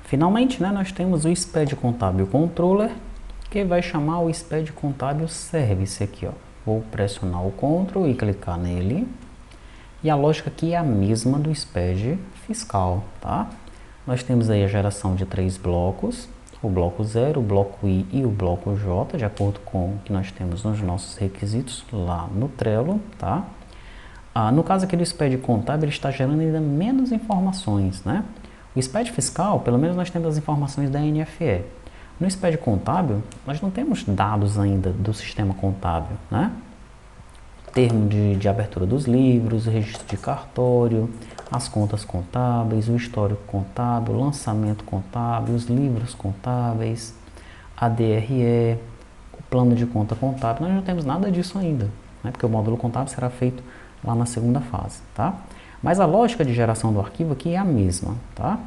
Finalmente, né, nós temos o SPED Contábil Controller, que vai chamar o SPED Contábil Service aqui, ó. Vou pressionar o Ctrl e clicar nele. E a lógica aqui é a mesma do SPED Fiscal, tá? Nós temos aí a geração de 3 blocos, o bloco 0, o bloco I e o bloco J, de acordo com o que nós temos nos nossos requisitos lá no Trello, tá? No caso aqui do SPED Contábil, ele está gerando ainda menos informações, né? O SPED Fiscal, pelo menos nós temos as informações da NFE. No SPED Contábil, nós não temos dados ainda do sistema contábil, né? Termo de abertura dos livros, o registro de cartório, as contas contábeis, o histórico contábil, o lançamento contábil, os livros contábeis, a DRE, o plano de conta contábil. Nós não temos nada disso ainda, né? Porque o módulo contábil será feito lá na segunda fase, tá? Mas a lógica de geração do arquivo aqui é a mesma, tá?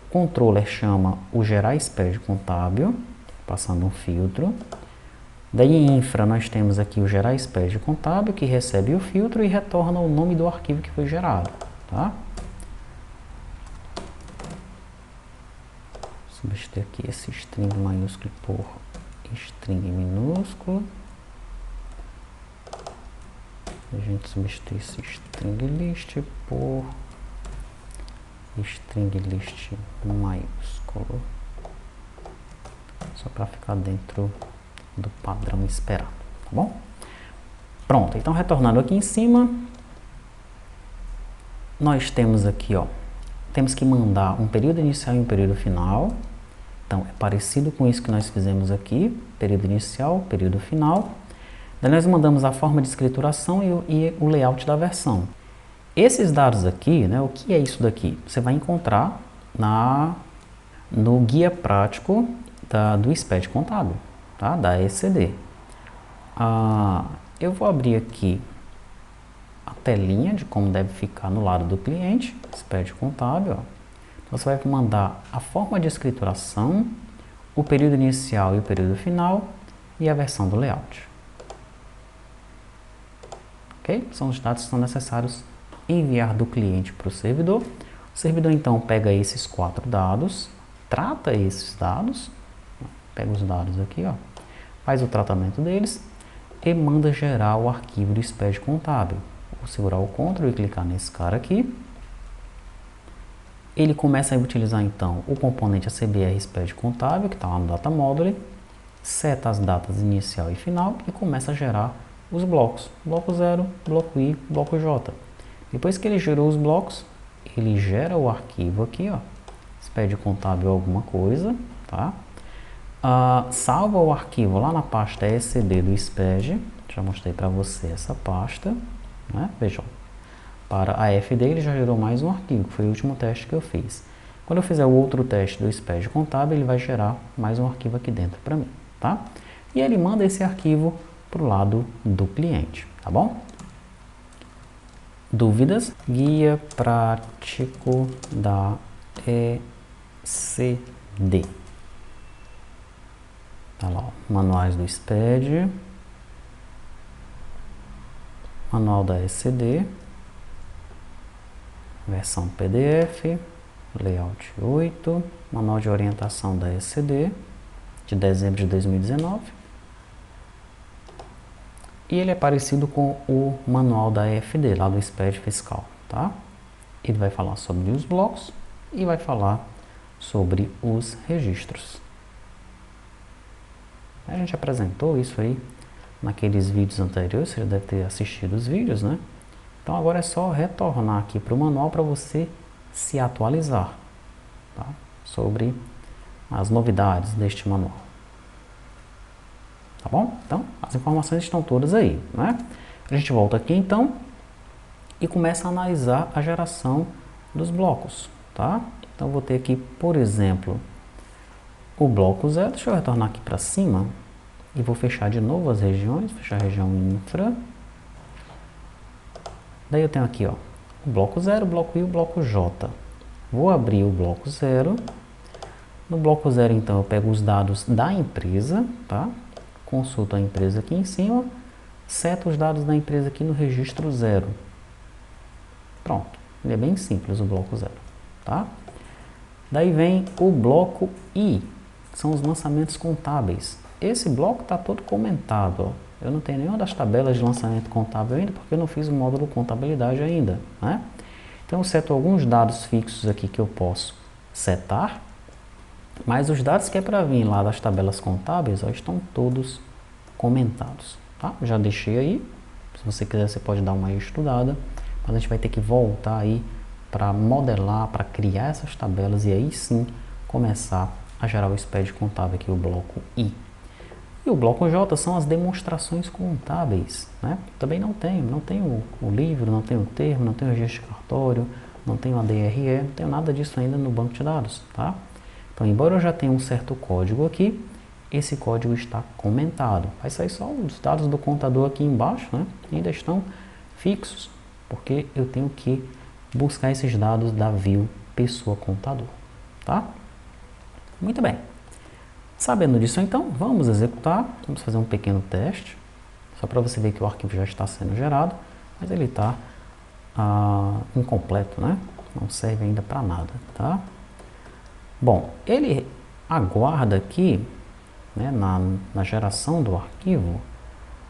O controller chama o gerar SPED contábil, passando um filtro. Daí em infra nós temos aqui o gerar SPED contábil, que recebe o filtro e retorna o nome do arquivo que foi gerado, tá? Substituir aqui esse string maiúsculo por string minúsculo. A gente substitui esse string list por string list maiúsculo, só para ficar dentro do padrão esperado, tá bom? Pronto, então retornando aqui em cima, nós temos aqui, ó, temos que mandar um período inicial e um período final. Então é parecido com isso que nós fizemos aqui, período inicial, período final. Daí nós mandamos a forma de escrituração e o layout da versão. Esses dados aqui, né, o que é isso daqui? Você vai encontrar no guia prático do SPED Contábil, tá? Da ECD. Eu vou abrir aqui a telinha de como deve ficar no lado do cliente, SPED Contábil. Ó. Então, você vai mandar a forma de escrituração, o período inicial e o período final e a versão do layout. Okay? São os dados que são necessários enviar do cliente para o servidor. O servidor então pega esses 4 dados, trata esses dados, pega os dados aqui, ó, faz o tratamento deles e manda gerar o arquivo do SPED Contábil. Vou segurar o Ctrl e clicar nesse cara aqui. Ele começa a utilizar então o componente ACBR SPED Contábil, que está lá no Data Module, seta as datas inicial e final e começa a gerar os blocos, bloco 0, bloco I, bloco J. Depois que ele gerou os blocos, ele gera o arquivo aqui, ó, SPED Contábil alguma coisa, tá? Salva o arquivo lá na pasta ECD do SPED, já mostrei para você essa pasta, né? Vejam, para a FD ele já gerou mais um arquivo, que foi o último teste que eu fiz. Quando eu fizer o outro teste do SPED Contábil, ele vai gerar mais um arquivo aqui dentro para mim, tá? E ele manda esse arquivo para o lado do cliente, tá bom? Dúvidas? Guia prático da ECD. Tá lá, ó, manuais do SPED, manual da ECD, versão PDF, layout 8, manual de orientação da ECD, de dezembro de 2019. E ele é parecido com o manual da EFD, lá do SPED Fiscal, tá? Ele vai falar sobre os blocos e vai falar sobre os registros. A gente apresentou isso aí naqueles vídeos anteriores, você já deve ter assistido os vídeos, né? Então agora é só retornar aqui para o manual para você se atualizar, tá? Sobre as novidades deste manual. Tá bom? Então, as informações estão todas aí, né? A gente volta aqui então e começa a analisar a geração dos blocos, tá? Então, vou ter aqui, por exemplo, o bloco 0. Deixa eu retornar aqui para cima e vou fechar de novo as regiões, fechar a região infra. Daí eu tenho aqui, ó, o bloco 0, o bloco I e o bloco J. Vou abrir o bloco 0. No bloco 0, então, eu pego os dados da empresa, tá? Consulto a empresa aqui em cima, seto os dados da empresa aqui no registro 0. Pronto, ele é bem simples o bloco 0, tá? Daí vem o bloco I, que são os lançamentos contábeis. Esse bloco está todo comentado, ó. Eu não tenho nenhuma das tabelas de lançamento contábil ainda, porque eu não fiz o módulo contabilidade ainda, né? Então eu seto alguns dados fixos aqui que eu posso setar, mas os dados que é para vir lá das tabelas contábeis, ó, estão todos comentados, tá? Já deixei aí, se você quiser você pode dar uma estudada, mas a gente vai ter que voltar aí para modelar, para criar essas tabelas e aí sim começar a gerar o SPED contábil aqui, o bloco I. E o bloco J são as demonstrações contábeis, né? Também não tenho o livro, não tenho o termo, não tenho o registro de cartório, não tenho a DRE, não tenho nada disso ainda no banco de dados, tá? Então, embora eu já tenha um certo código aqui, esse código está comentado. Vai sair só os dados do contador aqui embaixo, né? Ainda estão fixos, porque eu tenho que buscar esses dados da view pessoa contador, tá? Muito bem. Sabendo disso, então, vamos executar. Vamos fazer um pequeno teste, só para você ver que o arquivo já está sendo gerado, mas ele está incompleto, né? Não serve ainda para nada, tá? Bom, ele aguarda aqui, né, na geração do arquivo,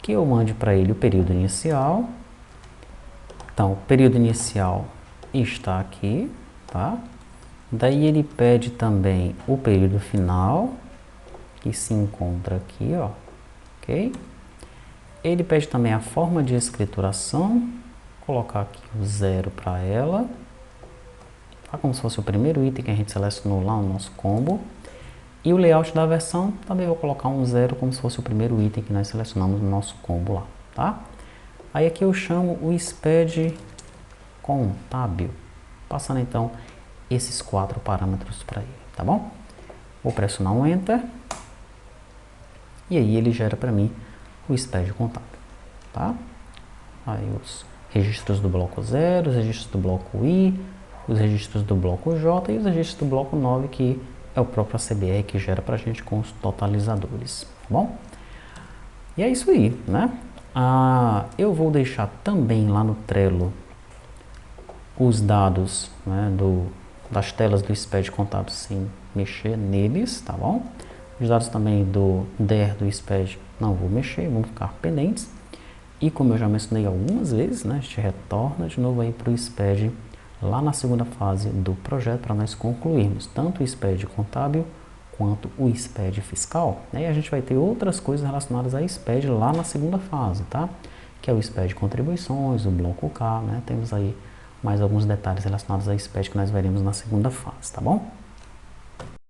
que eu mande para ele o período inicial. Então, o período inicial está aqui, tá? Daí ele pede também o período final, que se encontra aqui, ó, ok? Ele pede também a forma de escrituração, vou colocar aqui o 0 para ela, tá? Como se fosse o primeiro item que a gente selecionou lá no nosso combo. E o layout da versão, também vou colocar um 0 como se fosse o primeiro item que nós selecionamos no nosso combo lá, tá? Aí aqui eu chamo o SPED contábil, passando então esses 4 parâmetros para ele, tá bom? Vou pressionar um Enter. E aí ele gera para mim o SPED contábil, tá? Aí os registros do bloco 0, os registros do bloco I, os registros do bloco J e os registros do bloco 9, que é o próprio ACBR que gera para a gente com os totalizadores, tá bom? E é isso aí, né? Eu vou deixar também lá no Trello os dados, né, das telas do SPED contábil sem mexer neles, tá bom? Os dados também do DER do SPED não vou mexer, vão ficar pendentes. E como eu já mencionei algumas vezes, né, a gente retorna de novo aí para o SPED lá na segunda fase do projeto para nós concluirmos tanto o SPED contábil quanto o SPED fiscal. E a gente vai ter outras coisas relacionadas a SPED lá na segunda fase, tá? Que é o SPED contribuições, o bloco K, né? Temos aí mais alguns detalhes relacionados a SPED que nós veremos na segunda fase, tá bom?